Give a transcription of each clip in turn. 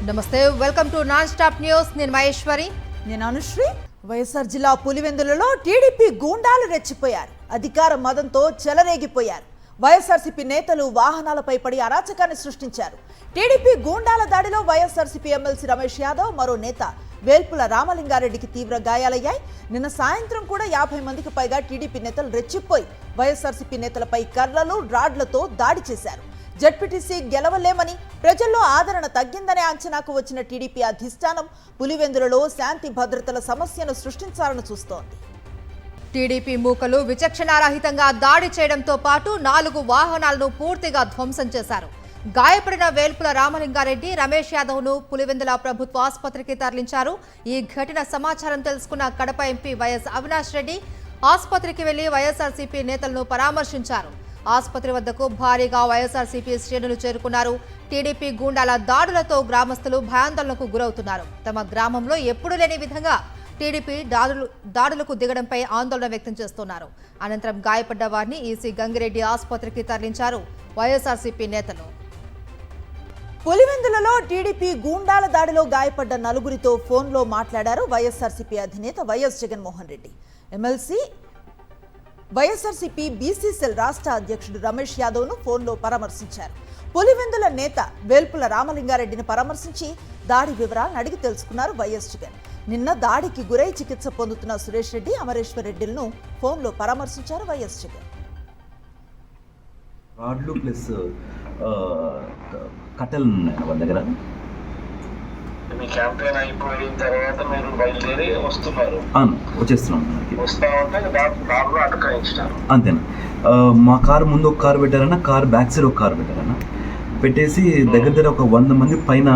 నమస్తే, welcome to non stop news. నేను మహేశ్వరి. నేను అనుశ్రీ. వైఎస్ఆర్ జిల్లా పులివెందులలో టీడీపీ గూండాలు రెచ్చిపోయారు. అధికార మదంతో చెలరేగిపోయారు. వైఎస్ఆర్సీపీ నేతలు వాహనాలపై పడి అరాచకాన్ని సృష్టించారు. టీడీపీ గూండాల దాడిలో వైఎస్ఆర్సీపీ ఎమ్మెల్సీ రమేష్ యాదవ్, మరో నేత వేల్పుల రామలింగారెడ్డికి తీవ్ర గాయాలయ్యాయి. నిన్న సాయంత్రం కూడా 50 మందికి పైగా టీడీపీ నేతలు రెచ్చిపోయి వైఎస్ఆర్సీపీ నేతలపై కర్రలు, రాడ్లతో దాడి చేశారు. జడ్పీటీసీ గెలవలేమని, ప్రజల్లో ఆదరణ తగ్గిందనే అంచనాకు వచ్చిన టీడీపీ అధిష్టానం పులివెందులలో శాంతి భద్రతల సమస్యను సృష్టించాలని చూస్తోంది. టీడీపీ మూకలు విచక్షణారహితంగా దాడి చేయడంతో పాటు 4 వాహనాలను పూర్తిగా ధ్వంసం చేశారు. గాయపడిన వేల్పుల రామలింగారెడ్డి, రమేష్ యాదవ్ ను పులివెందుల ప్రభుత్వ ఆసుపత్రికి తరలించారు. ఈ ఘటన సమాచారం తెలుసుకున్న కడప ఎంపీ వైఎస్ అవినాష్ రెడ్డి ఆసుపత్రికి వెళ్లి వైఎస్ఆర్సీపీ నేతలను పరామర్శించారు. ఆసుపత్రి వద్దకు భారీగా వైఎస్ఆర్సీపీ శ్రేణులు చేరుకున్నారు. టీడీపీ గూండాల దాడులతో గ్రామస్తులు భయాందోళనకు గురవుతున్నారు. తమ గ్రామంలో ఎప్పుడూ లేని విధంగా టీడీపీ దాడులకు దిగడంపై ఆందోళన వ్యక్తం చేస్తున్నారు. అనంతరం గాయపడ్డ వారిని ఈసీ గంగిరెడ్డి ఆసుపత్రికి తరలించారు వైఎస్ఆర్సీపీ నేతలు. పులివెందులలో టీడీపీ గూండాల దాడిలో గాయపడ్డ 4గురితో ఫోన్లో మాట్లాడారు వైఎస్ఆర్సీపీ అధినేత YS Jaganmohan Reddy. MLC YSRCP BC cell రాష్ట్ర అధ్యక్షుడు రమేష్ యాదవ్ ను ఫోన్లో పరామర్శించారు. పులివెందుల నేత వేల్పుల రామలింగారెడ్డిని పరామర్శించి దాడి వివరాలను అడిగి తెలుసుకున్నారు వైఎస్ జగన్. నిన్న దాడికి గురై చికిత్స పొందుతున్న సురేష్ రెడ్డి, అమరేశ్వర్ రెడ్డిలను ఫోన్లో పరామర్శించారు వైఎస్ జగన్. రాడ్లు ప్లస్ కట్టెలు ఉన్నాయి వాళ్ళ దగ్గర. మీ క్యాంపెయిన్ అయిపోయిన తర్వాత మీరు బయలుదేరి వస్తున్నారు? వచ్చేస్తున్నాం. వస్తా ఉంటే దారిలో అటకాయించినారు. అంతేనా? మా కారు ముందు ఒక కారు పెట్టారన్నా, కారు బ్యాక్ సైడ్ ఒక కారు పెట్టారన్నా, పెట్టేసి దగ్గర ఒక 100 మంది పైన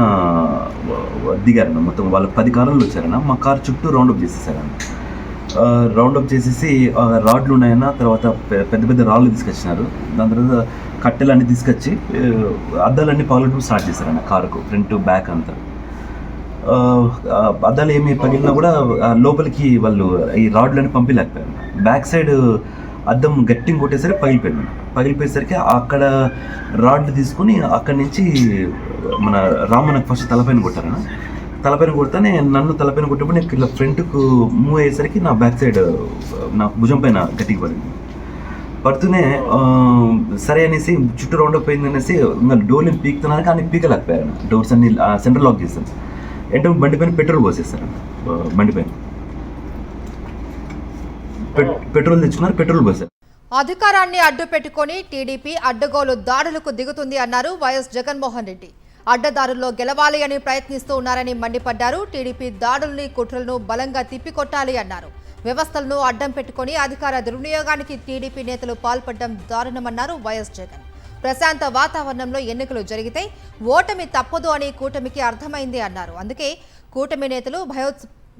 దిగారన్న. మొత్తం వాళ్ళ 10 కార్లు వచ్చారన్న. మా కారు చుట్టూ రౌండప్ చేసేసారన్న. రౌండప్ చేసేసి రాడ్లు ఉన్నాయన్న, తర్వాత పెద్ద పెద్ద రాళ్ళు తీసుకొచ్చినారు. దాని తర్వాత కట్టెలన్నీ తీసుకొచ్చి అద్దాలన్నీ పగలటం స్టార్ట్ చేశారన్న. కారుకు ఫ్రంట్ బ్యాక్ అంతా అద్దాలు ఏమి పగిలినా కూడా లోపలికి వాళ్ళు ఈ రాడ్లని పంపించలేకపోయారు. బ్యాక్ సైడ్ అద్దం గట్టిగా కొట్టేసరికి పగిలిపోయేసరికి అక్కడ రాడ్లు తీసుకుని అక్కడి నుంచి మన రామన్నకు ఫస్ట్ తలపైన కొట్టారన్న. తలపైన కొడితేనే నన్ను తలపైన కొట్టినప్పుడు నేను ఇట్లా ఫ్రంట్కు మూవ్ అయ్యేసరికి నా బ్యాక్ సైడ్ నా భుజం పైన గట్టిగా పడుతూనే సరే అనేసి చుట్టూ రౌండప్ అయింది అనేసి ఇంకా డోర్ని పీకుతున్నాను, కానీ పీకలేకపోయాను. డోర్స్ అన్ని సెంటర్ లాక్ చేశాను. ఏంటో బండి పైన పెట్రోల్ పోసేస్తారు. బండి పైన పెట్రోల్ తెచ్చుకున్నారు, పెట్రోల్ పోసారు. అధికారాన్ని అడ్డు పెట్టుకుని టీడీపీ అడ్డగోలు దాడులకు దిగుతుంది అన్నారు వైఎస్ జగన్మోహన్ రెడ్డి. అడ్డదారుల్లో గెలవాలి అని ప్రయత్నిస్తూ ఉన్నారని మండిపడ్డారు. టీడీపీ దాడుల్ని, కుట్రలను బలంగా తిప్పికొట్టాలి అన్నారు. వ్యవస్థలను అడ్డం పెట్టుకుని అధికార దుర్వినియోగానికి టీడీపీ నేతలు పాల్పడడం దారుణమన్నారు వైఎస్ జగన్. ప్రశాంత వాతావరణంలో ఎన్నికలు జరిగితే ఓటమి తప్పదు అని కూటమికి అర్థమైంది అన్నారు. అందుకే కూటమి నేతలు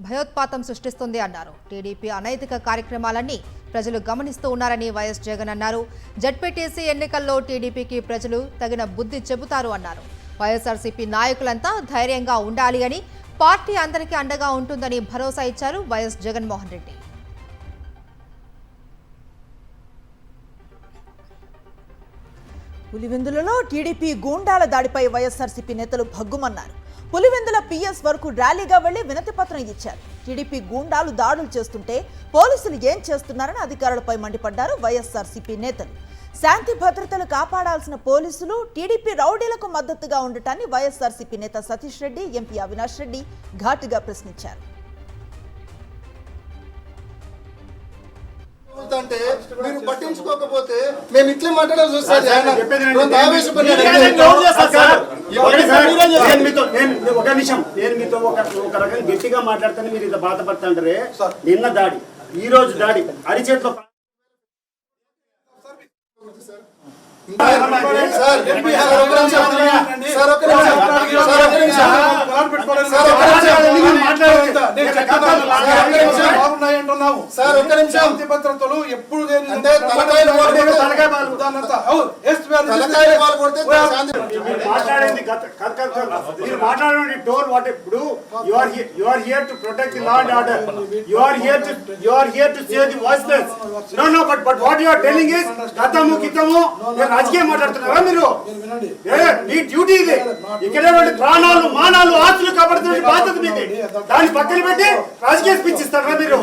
భయోత్పాతం సృష్టిస్తుంది అన్నారు. టీడీపీ అనైతిక కార్యక్రమాలన్నీ ప్రజలు గమనిస్తూ ఉన్నారని వైఎస్ జగన్ అన్నారు. జడ్పీటీసీ ఎన్నికల్లో టీడీపీకి ప్రజలు తగిన బుద్ధి చెబుతారు అన్నారు. వైఎస్ఆర్సీపీ నాయకులంతా ధైర్యంగా ఉండాలి అని, పార్టీ అందరికీ అండగా ఉంటుందని భరోసా ఇచ్చారు వైఎస్ జగన్మోహన్ రెడ్డి. పులివెందులలో టీడీపీ గూండాల దాడిపై వైఎస్ఆర్సీపీ నేతలు భగ్గుమన్నారు. పులివెందుల పిఎస్ వరకు ర్యాలీగా వెళ్లి వినతి పత్రం ఇచ్చారు. టీడీపీ గూండాలు దాడులు చేస్తుంటే పోలీసులు ఏం చేస్తున్నారని అధికారులపై మండిపడ్డారు వైఎస్ఆర్సీపీ నేతలు. శాంతి భద్రతలు కాపాడాల్సిన పోలీసులు టీడీపీ రౌడీలకు మద్దతుగా ఉండటాన్ని వైఎస్ఆర్సీపీ నేత సతీష్ రెడ్డి, ఎంపీ అవినాష్ రెడ్డి ఘాటుగా ప్రశ్నించారు. అంటే మీరు పట్టించుకోకపోతే మేము ఇట్లే మాట్లాడాల్సి వస్తుంది. ఒక నిమిషం, నేను మీతో ఒక రకంగా గట్టిగా మాట్లాడితేనే మీరు ఇంత బాధపడుతుంటారే. నిన్న దాడి, ఈ రోజు దాడి, అరిచేట్లో భద్రతలు ఎప్పుడు మాట్లాడండి. డోర్ వాట్ ఇప్పుడు you are here to protect the law and order. You are here to save the voiceless. No, but what you are telling is గతము గితము రాజకీయం మాట్లాడుతున్నారా మీరు? నీ డ్యూటీ ఇది. ఇక్కడ ప్రాణాలు, మానాలు, దాన్ని పక్కన పెట్టి రాజకీయ స్పీచ్ ఇస్తారా మీరు?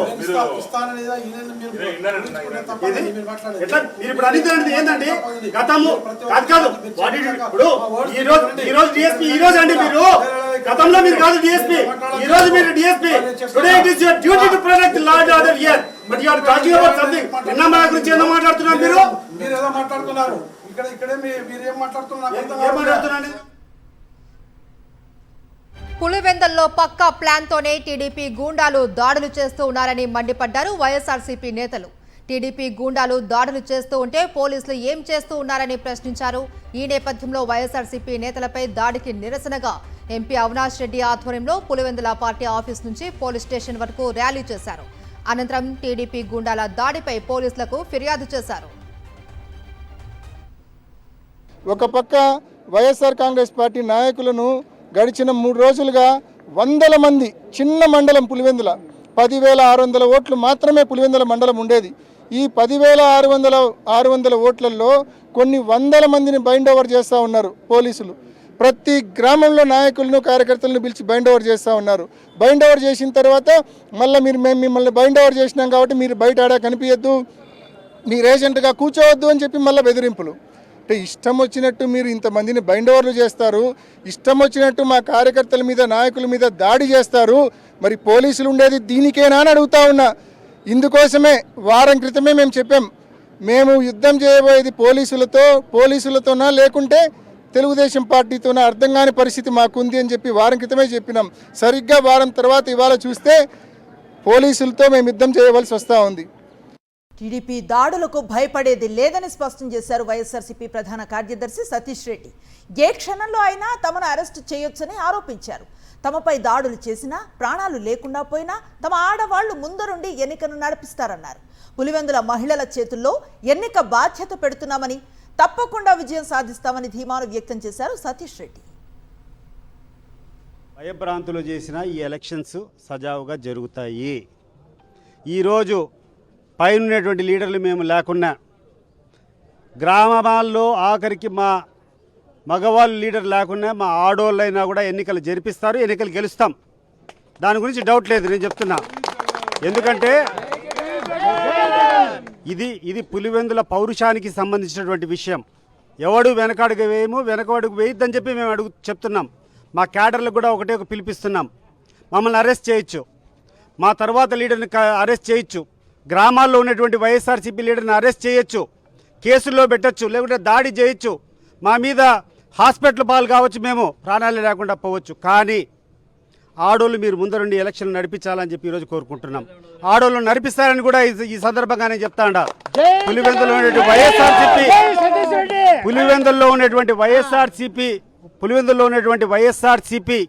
ఎట్లా మీరు ఇప్పుడు అనేది ఏంటండి? గతము కాదు ఇప్పుడు ఈ రోజు డిఎస్పీ ఈ రోజు అండి మీరు గతంలో మీరు కాదు డిఎస్పీ, ఈ రోజు మీరు DSP. Today it is your duty to protect law and order here, but you are talking about something. ఎన్నమ్మా గురించి ఏదో మాట్లాడుతున్నారు మీరు. మీరు ఏదో మాట్లాడుతున్నారు, ఇక్కడే మీరు ఏం మాట్లాడుతున్నారు? పులివెందల్లో పక్కా ప్లాన్తోనే టీడీపీ గూండాలు దాడులు చేస్తూ ఉన్నారని మండిపడ్డారు వైఎస్ఆర్సీపీ నేతలు. టీడీపీ గూండాలు దాడులు చేస్తూ ఉంటే పోలీసులు ఏం చేస్తూ ఉన్నారని ప్రశ్నించారు. ఈ నేపథ్యంలో వైఎస్ఆర్సీపీ నేతలపై దాడికి నిరసనగా ఎంపీ అవినాష్ రెడ్డి ఆధ్వర్యంలో పులివెందుల పార్టీ ఆఫీస్ నుంచి పోలీస్ స్టేషన్ వరకు ర్యాలీ చేశారు. అనంతరం టీడీపీ గూండాల దాడిపై పోలీసులకు ఫిర్యాదు చేశారు. ఒక పక్క వైఎస్ఆర్ కాంగ్రెస్ పార్టీ నాయకులను గడిచిన 3 రోజులుగా వందల మంది, చిన్న మండలం పులివెందుల 10,600 ఓట్లు మాత్రమే పులివెందుల మండలం ఉండేది. ఈ 10,600 ఓట్లలో కొన్ని వందల మందిని బైండ్ ఓవర్ చేస్తూ ఉన్నారు పోలీసులు. ప్రతి గ్రామంలో నాయకులను కార్యకర్తలను పిలిచి బైండ్ ఓవర్ చేస్తూ ఉన్నారు. బైండ్ ఓవర్ చేసిన తర్వాత మళ్ళీ మేము మిమ్మల్ని బైండ్ ఓవర్ చేసినాం కాబట్టి మీరు బయట ఆడా కనిపించద్దు, మీరు ఏజెంట్గా కూర్చోవద్దు అని చెప్పి మళ్ళీ బెదిరింపులు. అంటే ఇష్టం వచ్చినట్టు మీరు ఇంతమందిని బైండ్ ఓవర్లు చేస్తారు, ఇష్టం వచ్చినట్టు మా కార్యకర్తల మీద నాయకుల మీద దాడి చేస్తారు. మరి పోలీసులు ఉండేది దీనికేనా అని అడుగుతా ఉన్నా. ఇందుకోసమే వారం క్రితమే మేము చెప్పాం, మేము యుద్ధం చేయబోయేది పోలీసులతోనా లేకుంటే తెలుగుదేశం పార్టీతోనా అర్థం కాని పరిస్థితి మాకుంది అని చెప్పి వారం క్రితమే చెప్పినాం. సరిగ్గా వారం తర్వాత ఇవాళ చూస్తే పోలీసులతో మేము యుద్ధం చేయవలసి వస్తూ ఉంది. టీడీపీ దాడులకు భయపడేది లేదని స్పష్టం చేశారు వైఎస్ఆర్సీపీ ప్రధాన కార్యదర్శి సతీష్ రెడ్డి. ఏ క్షణంలో అయినా తమను అరెస్టు చేయొచ్చని ఆరోపించారు. తమపై దాడులు చేసినా, ప్రాణాలు లేకుండా పోయినా తమ ఆడవాళ్లు ముందరుండి ఎన్నికను నడిపిస్తారన్నారు. పులివెందుల మహిళల చేతుల్లో ఎన్నిక బాధ్యత పెడుతున్నామని, తప్పకుండా విజయం సాధిస్తామని ధీమాను వ్యక్తం చేశారు సతీష్ రెడ్డి. భయభ్రాంతులు చేసిన ఈ ఎలక్షన్స్ సజావుగా జరుగుతాయి. ఈరోజు పైన ఉన్నటువంటి లీడర్లు మేము లేకున్నా గ్రామాల్లో ఆఖరికి మా మగవాళ్ళు లీడర్ లేకున్నా మా ఆడోళ్ళైనా కూడా ఎన్నికలు జరిపిస్తారు, ఎన్నికలు గెలుస్తాం. దాని గురించి డౌట్ లేదు, నేను చెప్తున్నా. ఎందుకంటే ఇది పులివెందుల పౌరుషానికి సంబంధించినటువంటి విషయం. ఎవడు వెనకడుగు వేయొద్దని చెప్పి మేము చెప్తున్నాం. మా క్యాడర్లకు కూడా ఒకటే పిలిపిస్తున్నాం, మమ్మల్ని అరెస్ట్ చేయొచ్చు, మా తర్వాత లీడర్ని అరెస్ట్ చేయొచ్చు, గ్రామాల్లో ఉన్నటువంటి వైఎస్ఆర్సీపీ లీడర్ని అరెస్ట్ చేయొచ్చు, కేసుల్లో పెట్టచ్చు, లేకుంటే దాడి చేయొచ్చు, మా మీద హాస్పిటల్ పాలు కావచ్చు, మేము ప్రాణాలు లేకుండా పోవచ్చు. కానీ ఆడోళ్ళు మీరు ముందరుండి ఎలక్షన్ నడిపించాలని చెప్పి ఈరోజు కోరుకుంటున్నాం. ఆడోళ్ళు నడిపిస్తారని కూడా ఈ సందర్భంగానే చెప్తాండా. పులివెందులో ఉన్నటువంటి వైఎస్ఆర్సీపీ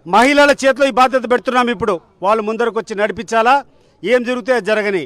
మహిళల చేతిలో ఈ బాధ్యత పెడుతున్నాం. ఇప్పుడు వాళ్ళు ముందరకు వచ్చి నడిపించాలా, ఏం జరిగితే అది జరగని.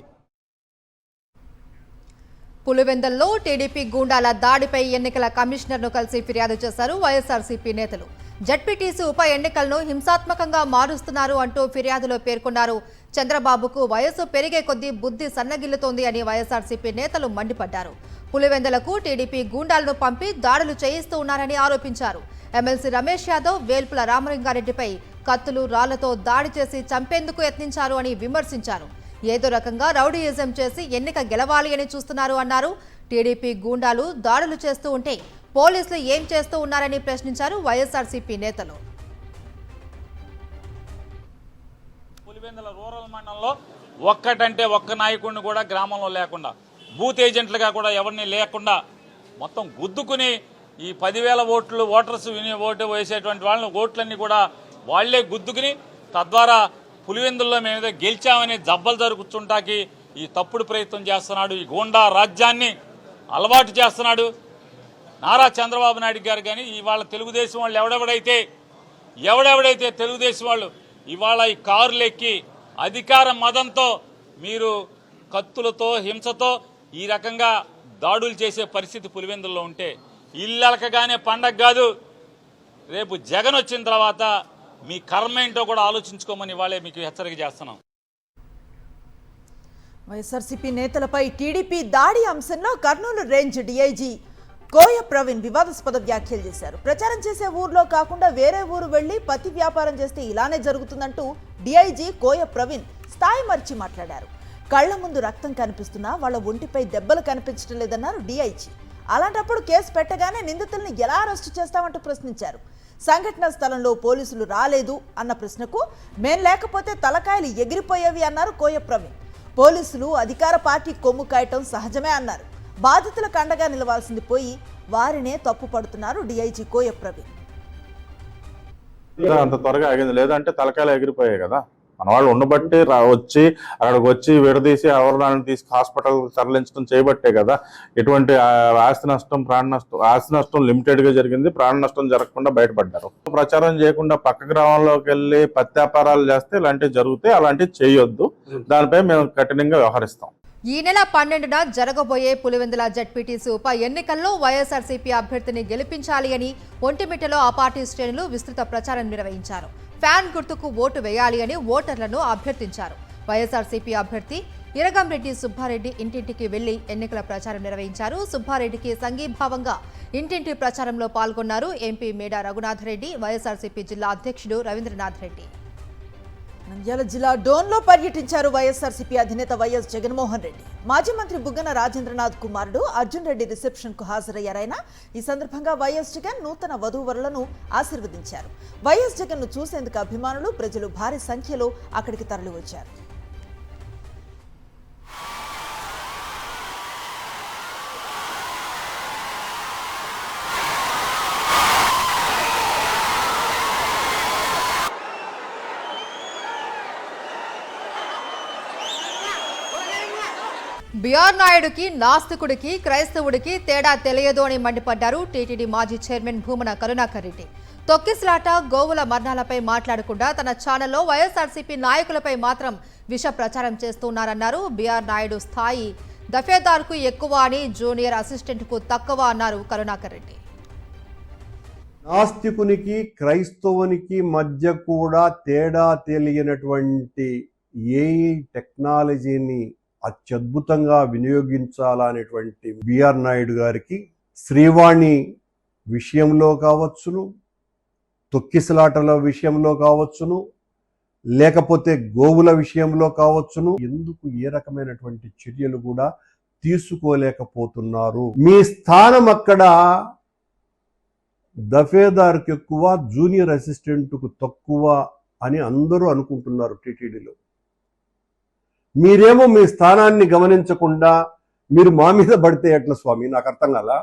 పులివెందల్లో టీడీపీ గూండాల దాడిపై ఎన్నికల కమిషనర్ను కలిసి ఫిర్యాదు చేశారు వైఎస్ఆర్సీపీ నేతలు. జడ్పీటీసీ ఉప ఎన్నికలను హింసాత్మకంగా మారుస్తున్నారు అంటూ ఫిర్యాదులో పేర్కొన్నారు. చంద్రబాబుకు వయసు పెరిగే కొద్దీ బుద్ధి సన్నగిల్లుతోంది అని వైఎస్ఆర్సీపీ నేతలు మండిపడ్డారు. పులివెందలకు టీడీపీ గూండాలను పంపి దాడులు చేయిస్తూ ఉన్నారని ఆరోపించారు. ఎమ్మెల్సీ రమేష్ యాదవ్, వేల్పుల రామలింగారెడ్డిపై కత్తులు, రాళ్లతో దాడి చేసి చంపేందుకు యత్నించారు అని విమర్శించారు. ఏదో రకంగా రౌడీయిజం చేసి ఎన్నిక గెలవాలి అని చూస్తున్నారు అన్నారు. టీడీపీ గూండాలు దాడులు చేస్తూ ఉంటే పోలీసులు ఏం చేస్తూ ఉన్నారని ప్రశ్నించారు వైఎస్ఆర్సీపీ నేతలు. పులివెందుల రూరల్ మండలంలో ఒక్కటంటే ఒక్క నాయకుడిని కూడా గ్రామంలో లేకుండా, బూత్ ఏజెంట్లుగా కూడా ఎవరిని లేకుండా మొత్తం గుద్దుకుని ఈ 10,000 ఓటర్స్ ఓటు వేసేటువంటి వాళ్ళని ఓట్లన్నీ కూడా వాళ్లే గుద్దుకుని, తద్వారా పులివెందుల్లో మేము గెలిచామని జబ్బలు జరుగుతుంటాకి ఈ తప్పుడు ప్రయత్నం చేస్తున్నాడు. ఈ గూండా రాజ్యాన్ని అలవాటు చేస్తున్నాడు నారా చంద్రబాబు నాయుడు గారు. కానీ ఇవాళ తెలుగుదేశం వాళ్ళు ఎవడెవడైతే తెలుగుదేశం వాళ్ళు ఇవాళ ఈ కారులు ఎక్కి అధికార మదంతో మీరు కత్తులతో, హింసతో ఈ రకంగా దాడులు చేసే పరిస్థితి పులివెందుల్లో ఉంటే ఇల్లలకగానే పండగ కాదు. రేపు జగన్ వచ్చిన తర్వాత మీ కర్మ ఏంటో కూడా ఆలోచించుకోమని వాళ్ళే మీకు హెచ్చరిక చేస్తున్నాం. వైఎస్ఆర్సీపీ నేతలపై టీడీపీ దాడి అంశంలో కర్నూలు రేంజ్ డీఐజీ కోయ ప్రవీణ్ వివాదాస్పద వ్యాఖ్యలు చేశారు. ప్రచారం చేసే ఊర్లో కాకుండా వేరే ఊరు వెళ్లి పత్తి వ్యాపారం చేస్తే ఇలానే జరుగుతుందంటూ డీఐజీ కోయ ప్రవీణ్ స్థాయి మర్చి మాట్లాడారు. కళ్ల ముందు రక్తం కనిపిస్తున్నా వాళ్ళ ఒంటిపై దెబ్బలు కనిపించడం లేదన్నారు డీఐజీ. అలాంటప్పుడు కేసు పెట్టగానే నిందితుల్ని ఎలా అరెస్టు చేస్తామంటూ ప్రశ్నించారు. సంఘటన స్థలంలో పోలీసులు రాలేదు అన్న ప్రశ్నకు మేం లేకపోతే తలకాయలు ఎగిరిపోయేవి అన్నారు కోయ ప్రవీణ్. పోలీసులు అధికార పార్టీ కొమ్ము కాయటం సహజమే అన్నారు. బాధితులకు అండగా నిలవాల్సింది పోయి వారినే తప్పు పడుతున్నారు డీఐజీ కోయ ప్రవీణ్. అంత త్వరగా ఆగింది, లేదంటే తలకాయలు ఎగిరిపోయాయి కదా. మన వాళ్ళు ఉండబట్టి వచ్చి అక్కడికి వచ్చి విడదీసి ఎవరిని తీసి హాస్పిటల్ తరలించడం చేయబట్టే కదా ఎటువంటి ఆస్తి నష్టం ప్రాణ నష్టం, ఆస్తి నష్టం లిమిటెడ్ గా జరిగింది, ప్రాణ నష్టం జరగకుండా బయటపడ్డారు. ప్రచారం చేయకుండా పక్క గ్రామంలోకి వెళ్ళి పత్తి వ్యాపారాలు చేస్తే ఇలాంటివి జరుగుతాయి, అలాంటివి చేయొద్దు. దానిపై మేము కఠినంగా వ్యవహరిస్తాం. ఈ నెల 12న జరగబోయే పులివెందుల జడ్పీటీసీ ఉప ఎన్నికల్లో వైఎస్ఆర్సీపీ అభ్యర్థిని గెలిపించాలి అని ఒంటిమిట్టలో ఆ పార్టీ శ్రేణులు విస్తృత ప్రచారం నిర్వహించారు. ఫ్యాన్ గుర్తుకు ఓటు వేయాలి అని ఓటర్లను అభ్యర్థించారు. వైఎస్ఆర్సీపీ అభ్యర్థి ఇరగంరెడ్డి సుబ్బారెడ్డి ఇంటింటికి వెళ్లి ఎన్నికల ప్రచారం నిర్వహించారు. సుబ్బారెడ్డికి సంఘీభావంగా ఇంటింటి ప్రచారంలో పాల్గొన్నారు ఎంపీ మేడా రఘునాథరెడ్డి, వైఎస్ఆర్సీపీ జిల్లా అధ్యక్షుడు రవీంద్రనాథ్ రెడ్డి. నంద్యాల జిల్లా డోన్లో పర్యటించారు వైఎస్ఆర్సీపీ అధినేత వైఎస్ జగన్మోహన్ రెడ్డి. మాజీ మంత్రి బుగ్గన రాజేంద్రనాథ్ కుమారుడు అర్జున్ రెడ్డి రిసెప్షన్ కు హాజరయ్యారైనా ఈ సందర్భంగా వైఎస్ జగన్ నూతన వధూవరులను ఆశీర్వదించారు. వైఎస్ జగన్ ను చూసేందుకు అభిమానులు, ప్రజలు భారీ సంఖ్యలో అక్కడికి తరలివచ్చారు. బిఆర్ నాయుడుకి, నాస్తికుడికి, క్రైస్తవుడికి తేడా తెలియదు అని మండిపడ్డారు టీటీడీ మాజీ చైర్మన్ భూమన కరుణాకర్ రెడ్డి. తొక్కిసలాట, గోవుల మరణాలపై మాట్లాడకుండా తన ఛానల్లో వైఎస్ఆర్సీపీ నాయకులపై మాత్రం విష ప్రచారం చేస్తున్నారన్నారు. బిఆర్ నాయుడు స్థాయి దఫేదార్కు ఎక్కువ అని, జూనియర్ అసిస్టెంట్కు తక్కువ అన్నారు కరుణాకర్ రెడ్డి. నాస్తికునికి క్రైస్తవునికి మధ్య కూడా తేడా తెలియనటువంటి ఏ టెక్నాలజీని అత్యద్భుతంగా వినియోగించాలనేటువంటి బిఆర్ నాయుడు గారికి శ్రీవాణి విషయంలో కావచ్చును, తొక్కిసలాటల విషయంలో కావచ్చును, లేకపోతే గోవుల విషయంలో కావచ్చును, ఎందుకు ఏ రకమైనటువంటి చర్యలు కూడా తీసుకోలేకపోతున్నారు? మీ స్థానం అక్కడ దఫేదార్కి ఎక్కువ, జూనియర్ అసిస్టెంట్కు తక్కువ అని అందరూ అనుకుంటున్నారు టీటీడీలో. మీరేమో మీ స్థానాన్ని గమనించకుండా మీరు మా మీద పడితే ఎట్లా స్వామి? నాకు అర్థం కాలా.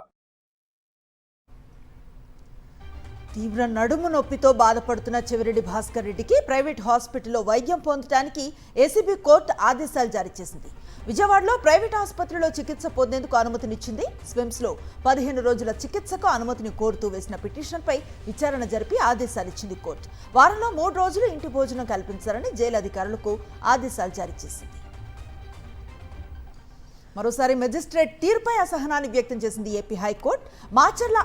తీవ్ర నడుము నొప్పితో బాధపడుతున్న చెవిరెడ్డి భాస్కర్ రెడ్డికి ప్రైవేట్ హాస్పిటల్లో వైద్యం పొందడానికి ఏసీబీ కోర్టు ఆదేశాలు జారీ చేసింది. విజయవాడలో ప్రైవేట్ ఆసుపత్రిలో చికిత్స పొందేందుకు అనుమతినిచ్చింది. స్విమ్స్లో 15 రోజుల చికిత్సకు అనుమతిని కోరుతూ వేసిన పిటిషన్పై విచారణ జరిపి ఆదేశాలు ఇచ్చింది కోర్టు. వారంలో 3 రోజులు ఇంటి భోజనం కల్పించాలని జైలు అధికారులకు ఆదేశాలు జారీ చేసింది. మరోసారి మెజిస్ట్రేట్ తీర్పై అసహనాన్ని వ్యక్తం చేసింది ఏపీ హైకోర్టు. మాచర్ల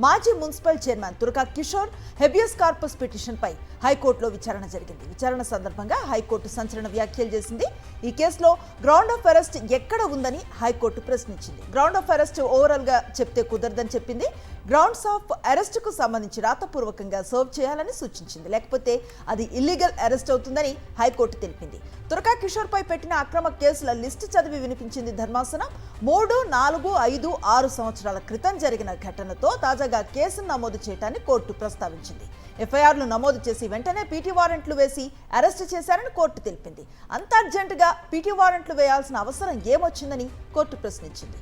మాజీ municipal chairman Turaka Kishore habeas corpus పిటిషన్పై హైకోర్టులో విచారణ జరిగింది. విచారణ సందర్భంగా హైకోర్టు సంచలన వ్యాఖ్యలు చేసింది. ఈ కేసులో గ్రౌండ్ ఆఫ్ అరెస్ట్ ఎక్కడ ఉందని హైకోర్టు ప్రశ్నించింది. గ్రౌండ్ ఆఫ్ అరెస్ట్ ఓవరాల్ గా చెప్తే కుదరదని చెప్పింది. గ్రౌండ్స్ ఆఫ్ అరెస్ట్ కు సంబంధించి రాతపూర్వకంగా సర్వ్ చేయాలని సూచించింది. లేకపోతే అది ఇల్లీగల్ అరెస్ట్ అవుతుందని హైకోర్టు తెలిపింది. తురకా కిషోర్ పై పెట్టిన అక్రమ కేసుల లిస్టు చదివి వినిపించింది ధర్మాసనం. 3, 4, 5, 6 సంవత్సరాల క్రితం జరిగిన ఘటనతో తాజాగా కేసును నమోదు చేయడాన్ని కోర్టు ప్రస్తావించింది. ఎఫ్ఐఆర్లు నమోదు చేసి వెంటనే పీటీ వారెంట్లు వేసి అరెస్టు చేశారని కోర్టు తెలిపింది. అంత అర్జెంటుగా పీటీ వారెంట్లు వేయాల్సిన అవసరం ఏమొచ్చిందని కోర్టు ప్రశ్నించింది.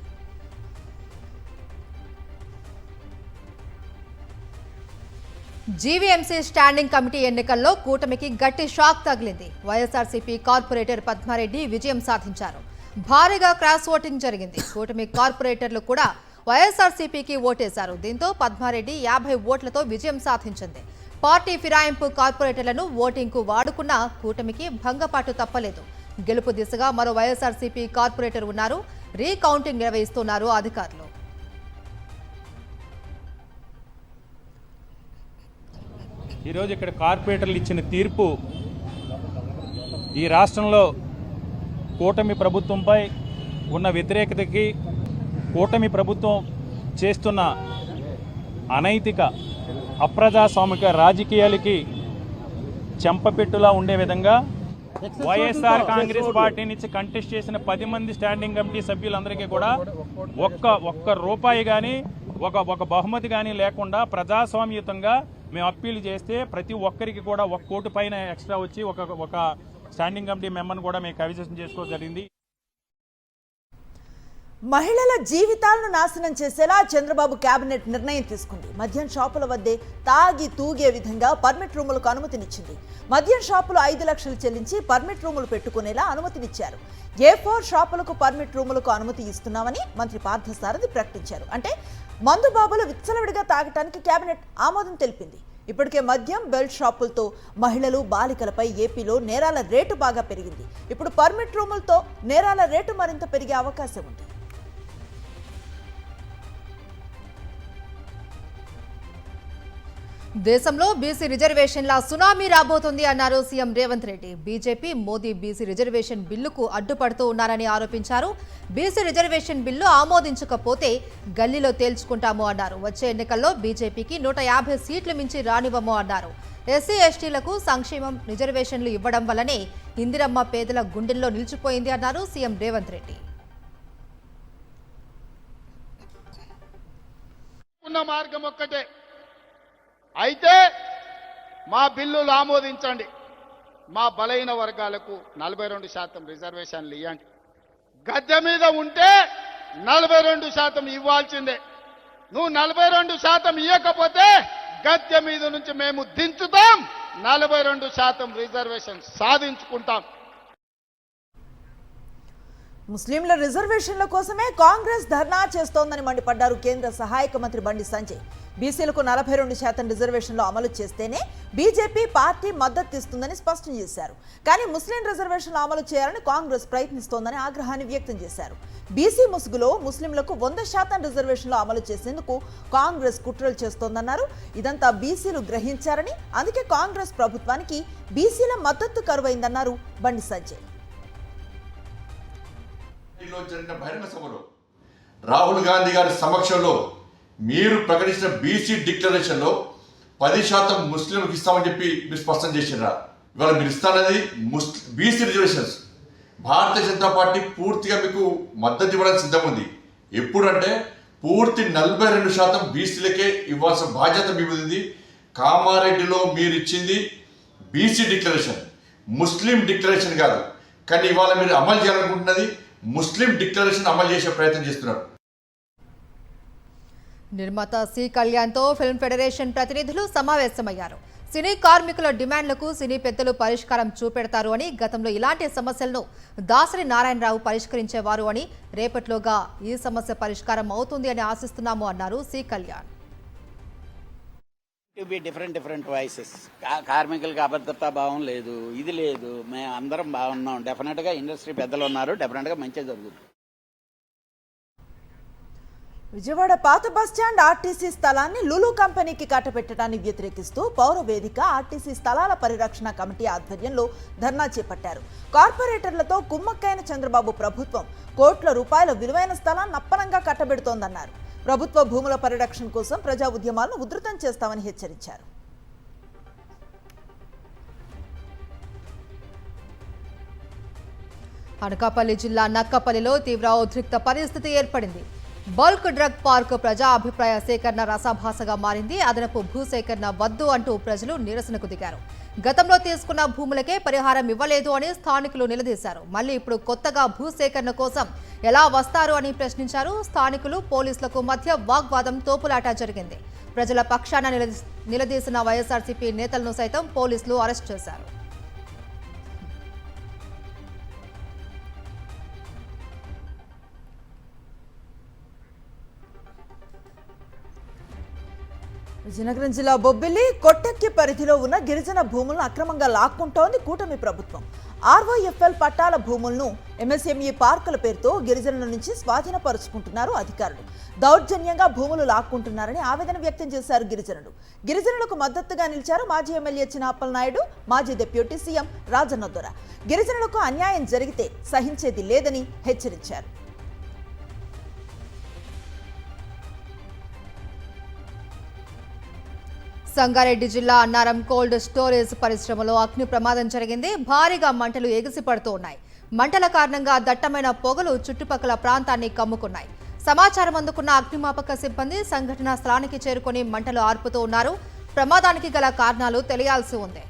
జీవీఎంసీ స్టాండింగ్ కమిటీ ఎన్నికల్లో కూటమికి గట్టి షాక్ తగిలింది. వైఎస్ఆర్సీపీ కార్పొరేటర్ పద్మారెడ్డి విజయం సాధించారు. భారీగా క్రాస్ ఓటింగ్ జరిగింది. కూటమి కార్పొరేటర్లు కూడా వైఎస్ఆర్సీపీకి ఓటేశారు. దీంతో పద్మారెడ్డి 50 ఓట్లతో విజయం సాధించింది. పార్టీ ఫిరాయింపు కార్పొరేటర్లను ఓటింగ్కు వాడుకున్న కూటమికి భంగపాటు తప్పలేదు. గెలుపు దిశగా మరో వైఎస్ఆర్సీపీ కార్పొరేటర్ ఉన్నారు. రీకౌంటింగ్ నిర్వహిస్తున్నారు అధికారులు. ఈరోజు ఇక్కడ కార్పొరేటర్లు ఇచ్చిన తీర్పు ఈ రాష్ట్రంలో కూటమి ప్రభుత్వంపై ఉన్న వ్యతిరేకతకి, కూటమి ప్రభుత్వం చేస్తున్న అనైతిక అప్రజాస్వామిక రాజకీయాలకి చెంపపెట్టులా ఉండే విధంగా వైఎస్ఆర్ కాంగ్రెస్ పార్టీ నుంచి కంటెస్ట్ చేసిన 10 మంది స్టాండింగ్ కమిటీ సభ్యులందరికీ కూడా ఒక్క రూపాయి కానీ ఒక బహుమతి కానీ లేకుండా ప్రజాస్వామ్యయుతంగా మేము అప్పీల్ చేస్తే ప్రతి ఒక్కరికి కూడా 1 కోటి పైన ఎక్స్ట్రా వచ్చి ఒక స్టాండింగ్ కమిటీ మెంబర్ని కూడా మేము కన్సిడర్ చేసుకోవడం జరిగింది. మహిళల జీవితాలను నాశనం చేసేలా చంద్రబాబు కేబినెట్ నిర్ణయం తీసుకుంది. మద్యం షాపుల వద్దే తాగి తూగే విధంగా పర్మిట్ రూములకు అనుమతినిచ్చింది. మద్యం షాపులు 5 లక్షలు చెల్లించి పర్మిట్ రూములు పెట్టుకునేలా అనుమతినిచ్చారు. A4 షాపులకు పర్మిట్ రూములకు అనుమతి ఇస్తున్నామని మంత్రి పార్థసారథి ప్రకటించారు. అంటే మందు బాబులు విచ్చలవిడిగా తాగటానికి కేబినెట్ ఆమోదం తెలిపింది. ఇప్పటికే మద్యం బెల్ట్ షాపులతో మహిళలు బాలికలపై ఏపీలో నేరాల రేటు బాగా పెరిగింది. ఇప్పుడు పర్మిట్ రూములతో నేరాల రేటు మరింత పెరిగే అవకాశం ఉంది. దేశంలో బీసీ రిజర్వేషన్ల సునామీ రాబోతుంది అన్నారు CM Revanth Reddy. BJP Modi BC reservation బిల్లుకు అడ్డుపడుతూ ఉన్నారని ఆరోపించారు. బీసీ రిజర్వేషన్ బిల్లు ఆమోదించకపోతే గల్లీలో తేల్చుకుంటాము అన్నారు. వచ్చే ఎన్నికల్లో బీజేపీకి 150 సీట్లు మించి రానివ్వము అన్నారు. ఎస్సీ ఎస్టీలకు సంక్షేమం రిజర్వేషన్లు ఇవ్వడం వల్లనే ఇందిరమ్మ పేదల గుండెల్లో నిలిచిపోయింది అన్నారు సీఎం రేవంత్ రెడ్డి. మార్గం ఒక్కటే, అయితే మా బిల్లులు ఆమోదించండి, మా బలైన వర్గాలకు 42% రిజర్వేషన్లు ఇవ్వండి. గద్దె మీద ఉంటే 42% ఇవ్వాల్సిందే. నువ్వు 42% ఇవ్వకపోతే గద్దె మీద నుంచి మేము దించుతాం, 42% రిజర్వేషన్ సాధించుకుంటాం. ముస్లింల రిజర్వేషన్ల కోసమే కాంగ్రెస్ ధర్నా చేస్తోందని మండిపడ్డారు కేంద్ర సహాయక మంత్రి బండి సంజయ్. బీసీలకు 42% రిజర్వేషన్లు అమలు చేస్తేనే బీజేపీ పార్టీ మద్దతు ఇస్తుందని స్పష్టం చేశారు. కానీ ముస్లిం రిజర్వేషన్లు అమలు చేయాలని కాంగ్రెస్ ప్రయత్నిస్తోందని ఆగ్రహాన్ని వ్యక్తం చేశారు. బీసీ ముసుగులో ముస్లింలకు 100% రిజర్వేషన్లు అమలు చేసేందుకు కాంగ్రెస్ కుట్రలు చేస్తోందన్నారు. ఇదంతా బీసీలు గ్రహించారని, అందుకే కాంగ్రెస్ ప్రభుత్వానికి బీసీల మద్దతు కరువైందన్నారు బండి సంజయ్. జరిగిన బహిరంగ సభలో రాహుల్ గాంధీ గారి సమక్షంలో మీరు ప్రకటించిన బీసీ డిక్లరేషన్లో 10% ముస్లింలకు ఇస్తామని చెప్పి మీరు స్పష్టం చేసినారా? ఇవాళ మీరు ఇస్తానది BC reservations. Bharatiya Janata party పూర్తిగా మీకు మద్దతు ఇవ్వడానికి సిద్ధం ఉంది. ఎప్పుడంటే పూర్తి 42% బీసీలకే ఇవ్వాల్సిన బాధ్యత మీ మీద ఉంది. కామారెడ్డిలో మీరు ఇచ్చింది బీసీ డిక్లరేషన్, ముస్లిం డిక్లరేషన్ కాదు. కానీ ఇవాళ మీరు అమలు చేయాలనుకుంటున్నది ముస్లిం డిక్లరేషన్ అమలు చేసే ప్రయత్నం చేస్తున్నారు. నిర్మాత సి కళ్యాణ్తో ఫిల్మ్ ఫెడరేషన్ ప్రతినిధులు సమావేశమయ్యారు. సినీ కార్మికుల డిమాండ్లకు సినీ పెద్దలు పరిష్కారం చూపెడతారు అని, గతంలో ఇలాంటి సమస్యలను దాసరి నారాయణరావు పరిష్కరించేవారు అని, రేపట్లోగా ఈ సమస్య పరిష్కారం అవుతుంది అని ఆశిస్తున్నాము అన్నారు C Kalyan. To be different voices. కార్మికులకి అభద్రతా భావం లేదు, ఇది లేదు, మేము అందరం బాగున్నాం. డెఫినెట్గా ఇండస్ట్రీ పెద్దలు ఉన్నారు, డెఫినెట్గా మంచిగా జరుగుతుంది. విజయవాడ పాత బస్టాండ్ ఆర్టీసీ స్థలాన్ని లులు కంపెనీకి కట్టబెట్టడాన్ని వ్యతిరేకిస్తూ పౌర వేదిక ఆర్టీసీ స్థలాల పరిరక్షణ కమిటీ ఆధ్వర్యంలో ధర్నా చేపట్టారు. కార్పొరేటర్లతో కుమ్మక్కైన చంద్రబాబు ప్రభుత్వం కోట్ల రూపాయల విలువైన స్థలాన్ని అప్పనంగా కట్టబెడుతోందన్నారు. ప్రభుత్వ భూముల పరిరక్షణ కోసం ప్రజా ఉద్యమాలను ఉధృతం చేస్తామని హెచ్చరించారు. అనకాపల్లి జిల్లా నక్కపల్లిలో తీవ్ర ఉద్రిక్త పరిస్థితి ఏర్పడింది. బల్క్ డ్రగ్ పార్క్ ప్రజా అభిప్రాయ సేకరణ రసాభాసగా మారింది. అదనపు భూసేకరణ వద్దు అంటూ ప్రజలు నిరసనకు దిగారు. గతంలో తీసుకున్న భూములకే పరిహారం ఇవ్వలేదు అని స్థానికులు నిలదీశారు. మళ్లీ ఇప్పుడు కొత్తగా భూసేకరణ కోసం ఎలా వస్తారు అని ప్రశ్నించారు. స్థానికులు పోలీసులకు మధ్య వాగ్వాదం, తోపులాట జరిగింది. ప్రజల పక్షాన నిలదీసిన వైఎస్ఆర్సీపీ నేతలను సైతం పోలీసులు అరెస్ట్ చేశారు. విజయనగరం జిల్లా బొబ్బిలి కొట్టెక్కి పరిధిలో ఉన్న గిరిజన భూములను అక్రమంగా లాక్కుంటోంది కూటమి ప్రభుత్వం. ఆర్ఓఎఫ్ఎల్ పట్టాల భూములను ఎంఎస్ఎంఈ పార్కుల పేరుతో గిరిజనుల నుంచి స్వాధీనపరుచుకుంటున్నారు అధికారులు. దౌర్జన్యంగా భూములు లాక్కుంటున్నారని ఆవేదన వ్యక్తం చేశారు గిరిజనులు. గిరిజనులకు మద్దతుగా నిలిచారు మాజీ ఎమ్మెల్యే చిన్నప్పల నాయుడు, మాజీ డిప్యూటీ సీఎం రాజన్న దొర. గిరిజనులకు అన్యాయం జరిగితే సహించేది లేదని హెచ్చరించారు. సంగారెడ్డి జిల్లా అన్నారం కోల్డ్ స్టోరేజ్ పరిశ్రమలో అగ్ని ప్రమాదం జరిగింది. భారీగా మంటలు ఎగిసిపడుతూ ఉన్నాయి. మంటల కారణంగా దట్టమైన పొగలు చుట్టుపక్కల ప్రాంతాన్ని కమ్ముకున్నాయి. సమాచారం అందుకున్న అగ్నిమాపక సిబ్బంది సంఘటనా స్థలానికి చేరుకొని మంటలు ఆర్పుతూ ఉన్నారు. ప్రమాదానికి గల కారణాలు తెలియాల్సి ఉంది.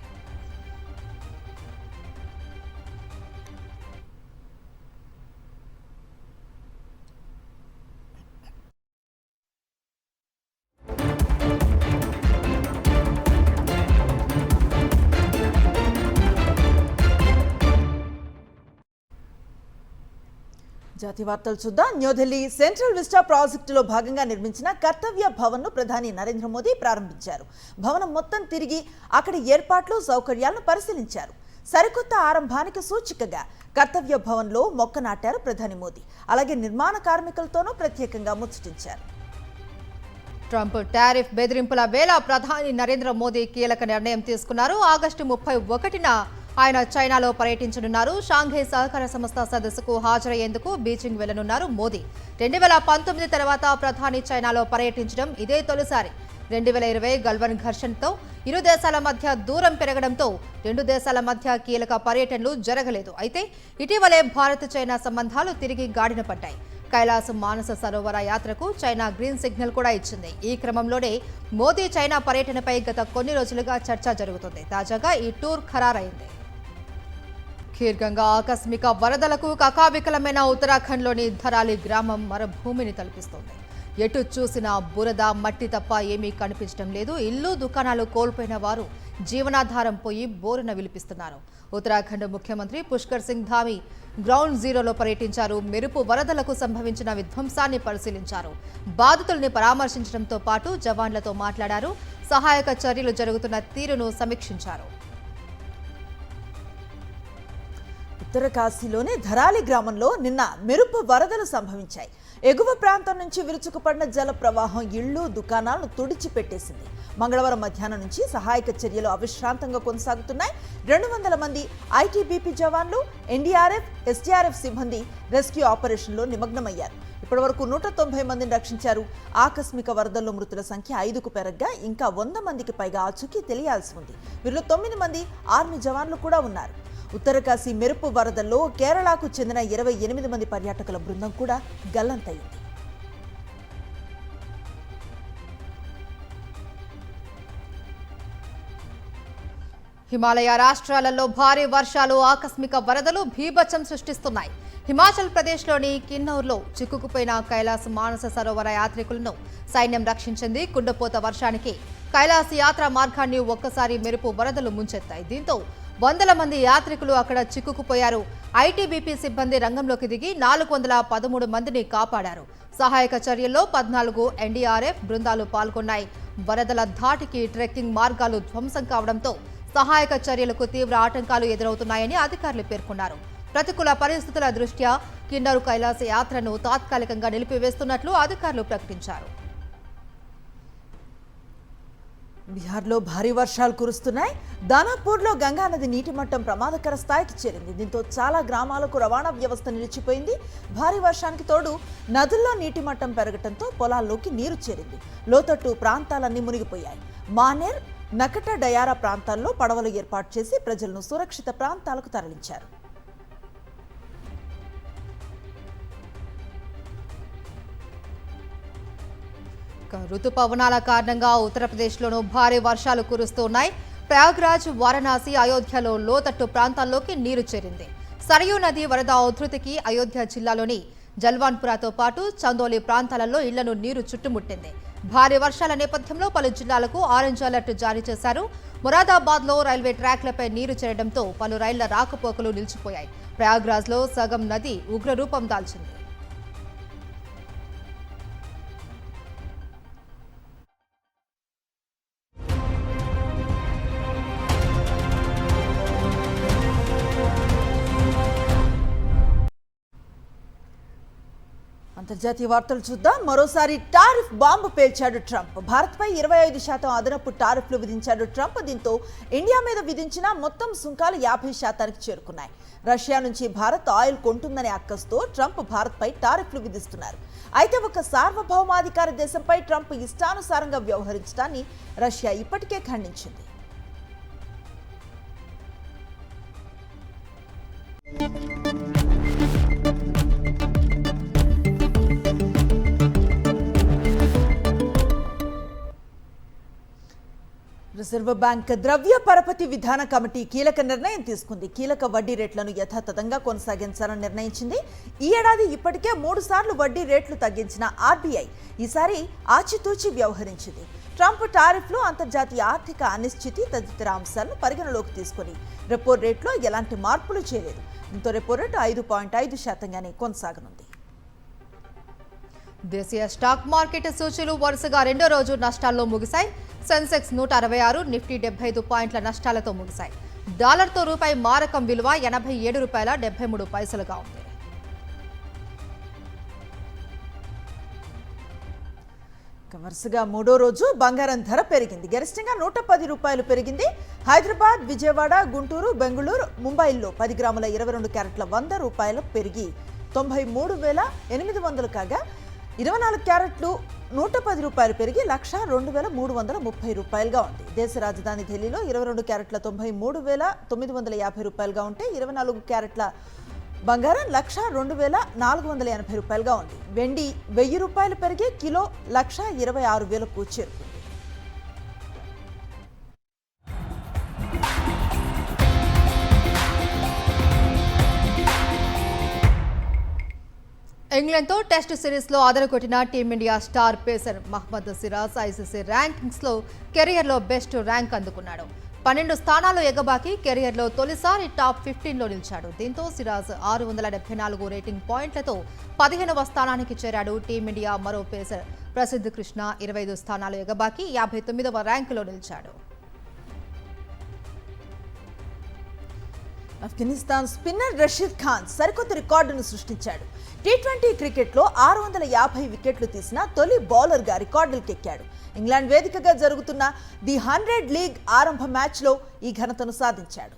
జాతీయ వార్తలు చూద్దాం. న్యూఢిల్లీ సెంట్రల్ విస్టా ప్రాజెక్టులో భాగంగా నిర్మించిన కర్తవ్య భవన్ను ప్రధాని నరేంద్ర మోదీ ప్రారంభించారు. భవనం మొత్తం తిరిగి అక్కడి ఏర్పాట్లు, సౌకర్యాలను పరిశీలించారు. సరికొత్త ఆరంభానికి సూచికగా కర్తవ్య భవన్లో మొక్క నాటారు ప్రధాని మోదీ. అలాగే నిర్మాణ కార్మికులతోనూ ప్రత్యేకంగా ముచ్చటించారు. ట్రంప్ టారిఫ్ బెదిరింపుల వేళ ప్రధాని నరేంద్ర మోదీ కీలక నిర్ణయం తీసుకున్నారు. ఆగస్టు 31న ఆయన చైనాలో పర్యటించనున్నారు. షాంఘై సహకార సంస్థ సదస్సుకు హాజరయ్యేందుకు బీజింగ్ వెళ్లనున్నారు మోదీ. 2019 తర్వాత ప్రధాని చైనాలో పర్యటించడం ఇదే తొలిసారి. 2020 గల్వాన్ ఘర్షణతో ఇరు దేశాల మధ్య దూరం పెరగడంతో రెండు దేశాల మధ్య కీలక పర్యటనలు జరగలేదు. అయితే ఇటీవలే భారత్ చైనా సంబంధాలు తిరిగి గాడిన పడ్డాయి. కైలాస మానస సరోవర యాత్రకు చైనా గ్రీన్ సిగ్నల్ కూడా ఇచ్చింది. ఈ క్రమంలోనే మోదీ చైనా పర్యటనపై గత కొన్ని రోజులుగా చర్చ జరుగుతుంది. తాజాగా ఈ టూర్ ఖరారైంది. ఖీర్గంగా ఆకస్మిక వరదలకు కకావికలమైన ఉత్తరాఖండ్లోని ధరాలి గ్రామం మరుభూమిని తలపిస్తోంది. ఎటు చూసినా బురద, మట్టి తప్ప ఏమీ కనిపించడం లేదు. ఇల్లు, దుకాణాలు కోల్పోయిన వారు జీవనాధారం పోయి బోరున విలిపిస్తున్నారు. ఉత్తరాఖండ్ ముఖ్యమంత్రి పుష్కర్ సింగ్ ధామి గ్రౌండ్ జీరోలో పర్యటించారు. మెరుపు వరదలకు సంభవించిన విధ్వంసాన్ని పరిశీలించారు. బాధితుల్ని పరామర్శించడంతో పాటు జవాన్లతో మాట్లాడారు. సహాయక చర్యలు జరుగుతున్న తీరును సమీక్షించారు. ఉత్తర కాశీలోని ధరాలి గ్రామంలో నిన్న మెరుపు వరదలు సంభవించాయి. ఎగువ ప్రాంతం నుంచి విరుచుకుపడిన జల ప్రవాహం ఇళ్లు, దుకాణాలను తుడిచిపెట్టేసింది. మంగళవారం మధ్యాహ్నం నుంచి సహాయక చర్యలు అవిశ్రాంతంగా కొనసాగుతున్నాయి. 200 మంది ఐటీబీపీ జవాన్లు, ఎన్డీఆర్ఎఫ్, ఎస్డీఆర్ఎఫ్ సిబ్బంది రెస్క్యూ ఆపరేషన్లో నిమగ్నమయ్యారు. ఇప్పటివరకు 190 మందిని రక్షించారు. ఆకస్మిక వరదల్లో మృతుల సంఖ్య 5కు పెరగ్గా ఇంకా 100 మందికి పైగా ఆచూకీ తెలియాల్సి ఉంది. వీరిలో 9 మంది ఆర్మీ జవాన్లు కూడా ఉన్నారు. ఉత్తరకాశీ మెరుపు వరదల్లో కేరళకు చెందిన 28 మంది పర్యాటకుల బృందం కూడా గల్లంతయింది. హిమాలయ రాష్ట్రాలలో భారీ వర్షాలు, ఆకస్మిక వరదలు బీభత్సం సృష్టిస్తున్నాయి. హిమాచల్ ప్రదేశ్లోని కిన్నౌర్లో చిక్కుకుపోయిన కైలాస మానస సరోవర యాత్రికులను సైన్యం రక్షించింది. కుండపోత వర్షానికి కైలాస యాత్ర మార్గాన్ని ఒక్కసారి మెరుపు వరదలు ముంచెత్తాయి. దీంతో 100 మంది యాత్రికులు అక్కడ చిక్కుకుపోయారు. ఐటీబీపీ సిబ్బంది రంగంలోకి దిగి 413 మందిని కాపాడారు. సహాయక చర్యల్లో 14 ఎన్డీఆర్ఎఫ్ బృందాలు పాల్గొన్నాయి. వరదల ధాటికి ట్రెక్కింగ్ మార్గాలు ధ్వంసం కావడంతో సహాయక చర్యలకు తీవ్ర ఆటంకాలు ఎదురవుతున్నాయని అధికారులు పేర్కొన్నారు. ప్రతికూల పరిస్థితుల దృష్ట్యా కిన్నౌర్ కైలాస యాత్రను తాత్కాలికంగా నిలిపివేస్తున్నట్లు అధికారులు ప్రకటించారు. బీహార్లో భారీ వర్షాలు కురుస్తున్నాయి. దానాపూర్లో గంగానది నీటి మట్టం ప్రమాదకర స్థాయికి చేరింది. దీంతో చాలా గ్రామాలకు రవాణా వ్యవస్థ నిలిచిపోయింది. భారీ వర్షానికి తోడు నదుల్లో నీటి మట్టం పెరగడంతో పొలాల్లోకి నీరు చేరింది. లోతట్టు ప్రాంతాలన్నీ మునిగిపోయాయి. మానేర్, నకట డయారా ప్రాంతాల్లో పడవలు ఏర్పాటు చేసి ప్రజలను సురక్షిత ప్రాంతాలకు తరలించారు. రుతుపవనాల కారణంగా ఉత్తరప్రదేశ్లోనూ భారీ వర్షాలు కురుస్తున్నాయి. ప్రయాగ్రాజ్, వారణాసి, అయోధ్యలో లోతట్టు ప్రాంతాల్లోకి నీరు చేరింది. సరయూ నది వరద ఉధృతికి అయోధ్య జిల్లాలోని జల్వాన్పురాతో పాటు చందోలి ప్రాంతాలలో ఇళ్లను నీరు చుట్టుముట్టింది. భారీ వర్షాల నేపథ్యంలో పలు జిల్లాలకు ఆరెంజ్ అలర్ట్ జారీ చేశారు. మురాదాబాద్లో రైల్వే ట్రాక్లపై నీరు చేరడంతో పలు రైళ్ల రాకపోకలు నిలిచిపోయాయి. ప్రయాగ్రాజ్లో సగం నది ఉగ్రరూపం దాల్చింది. అంతర్జాతీయ వార్తలు చూద్దాం. మరోసారి టారిఫ్ బాంబు పేల్చాడు ట్రంప్. భారత్పై 25% అదనపు టారిఫ్లు విధించాడు ట్రంప్. దీంతో ఇండియా మీద విధించిన మొత్తం సుంకాలు 50%కి చేరుకున్నాయి. రష్యా నుంచి భారత్ ఆయిల్ కొంటుందనే అక్కస్తో ట్రంప్ భారత్పై టారిఫ్లు విధిస్తున్నారు. అయితే ఒక సార్వభౌమాధికార దేశంపై ట్రంప్ ఇష్టానుసారంగా వ్యవహరించడాన్ని రష్యా ఇప్పటికే ఖండించింది. రిజర్వ్ బ్యాంక్ ద్రవ్య పరపతి విధాన కమిటీ కీలక నిర్ణయం తీసుకుంది. కీలక వడ్డీ రేట్లను యథాతథంగా కొనసాగించాలని నిర్ణయించింది. ఈ ఏడాది ఇప్పటికే 3 సార్లు వడ్డీ రేట్లు తగ్గించిన ఆర్బీఐ ఈసారి ఆచితూచి వ్యవహరించింది. ట్రంప్ టారిఫ్లు, అంతర్జాతీయ ఆర్థిక అనిశ్చితి తదితర అంశాలను పరిగణలోకి తీసుకుని రెపో రేట్లో ఎలాంటి మార్పులు చేయలేదు. దీంతో రెపో రేటు 5.5%గానే కొనసాగనుంది. దేశీయ స్టాక్ మార్కెట్ సూచీలు వరుసగా రెండో రోజు నష్టాల్లో ముగిశాయి. సెన్సెక్స్ 166, నిఫ్టీ 75 పాయింట్ల నష్టాలతో ముగిశాయి. డాలర్తో రూపాయి మారకం విలువ $87.73గా ఉంది. వరుసగా మూడో రోజు బంగారం ధర పెరిగింది. గరిష్టంగా $110 పెరిగింది. హైదరాబాద్, విజయవాడ, గుంటూరు, బెంగళూరు, ముంబైల్లో 10 గ్రాముల 22 క్యారెట్ల $100 పెరిగి 93,800 కాగా 24 క్యారెట్లు $110 పెరిగి 1,02,330గా ఉంది. దేశ రాజధాని ఢిల్లీలో 22 క్యారెట్ల $93,950గా ఉంటే 24 క్యారెట్ల బంగారం $102,480గా ఉంది. వెండి $1,000 పెరిగి కిలో $126,000కు చేరుకుంది. ఇంగ్లాండ్తో టెస్ట్ సిరీస్లో అదరగొట్టిన team India star pacer Mohammed Siraj ICC ర్యాంకింగ్స్లో కెరియర్లో బెస్ట్ ర్యాంక్ అందుకున్నాడు. 12 స్థానాలు ఎగబాకి కెరియర్లో తొలిసారి టాప్ 15లో నిలిచాడు. దీంతో సిరాజ్ 674 రేటింగ్ పాయింట్లతో 15వ స్థానానికి చేరాడు. టీమిండియా మరో పేసర్ ప్రసిద్ధ్ కృష్ణ 25 స్థానాలు ఎగబాకి 59వ ర్యాంకులో నిలిచాడు. ఆఫ్ఘనిస్తాన్ స్పిన్నర్ రషీద్ ఖాన్ సరికొత్త రికార్డును సృష్టించాడు. టీ20 క్రికెట్లో 650 వికెట్లు తీసిన తొలి బౌలర్గా రికార్డులకెక్కాడు. ఇంగ్లాండ్ వేదికగా జరుగుతున్న ది 100 లీగ్ ఆరంభ మ్యాచ్లో ఈ ఘనతను సాధించాడు.